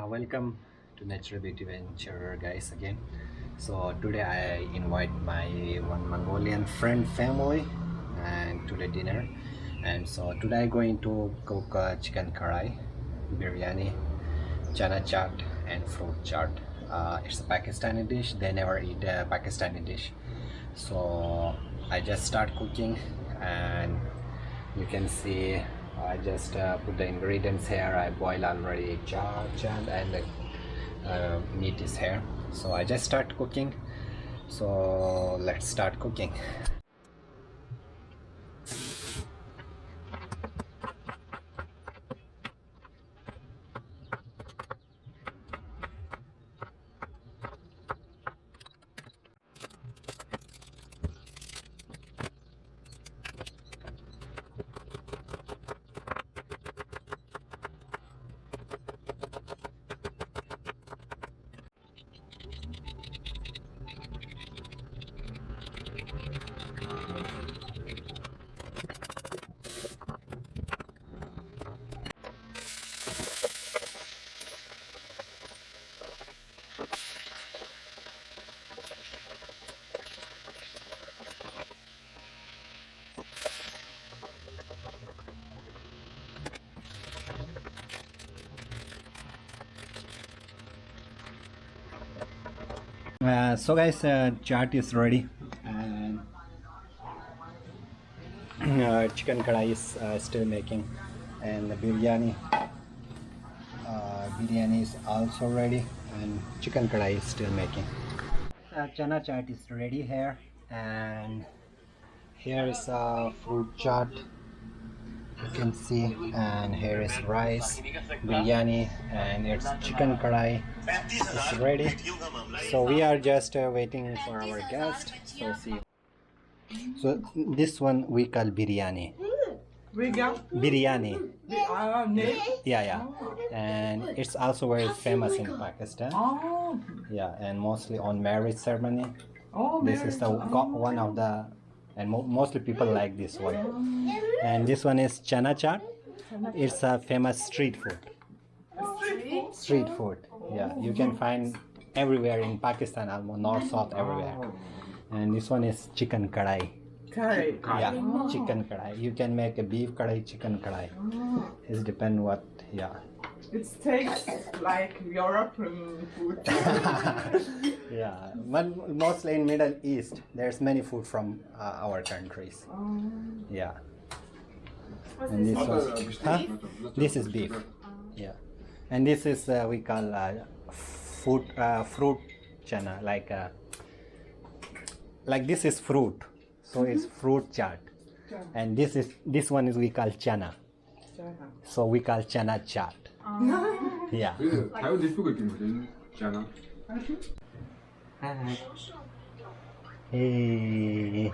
Welcome to Natural Beauty Venture, guys, again. So today I invite my one Mongolian friend family and to the dinner. And so today I'm going to cook chicken Karahi, biryani, Chana Chaat, and Fruit Chaat. It's a Pakistani dish. They never eat a Pakistani dish. So I just start cooking, and you can see I just put the ingredients here. I boil already charge and the meat is here. So I just start cooking. So let's start cooking. So guys, chaat is ready, and chicken kadai is still making, and the biryani is also ready, and chicken kadai is still making. Chana chaat is ready here, and here is a fruit chaat, you can see, and here is rice, biryani, and it's chicken kadai. It's ready. So we are just waiting for our guest. So see. So this one we call biryani. Biryani. Yeah. And it's also very famous in Pakistan. Yeah, and mostly on marriage ceremony. This is the one of the, and mostly people like this one. And this one is Chana Chaat. It's a famous street food. Street food. Yeah, you can find everywhere in Pakistan, almost north, south, everywhere. And this one is chicken kadai. Yeah, chicken kadai. You can make a beef kadai, chicken kadai. It depends what. Yeah. It tastes like European food. Yeah, but mostly in Middle East, there's many food from our countries. Yeah. And this was, this is beef. Yeah. And this is we call fruit chana, like this is fruit, so it's fruit chaat, and this one is we call chana, so we call chana chaat. Yeah. Hey.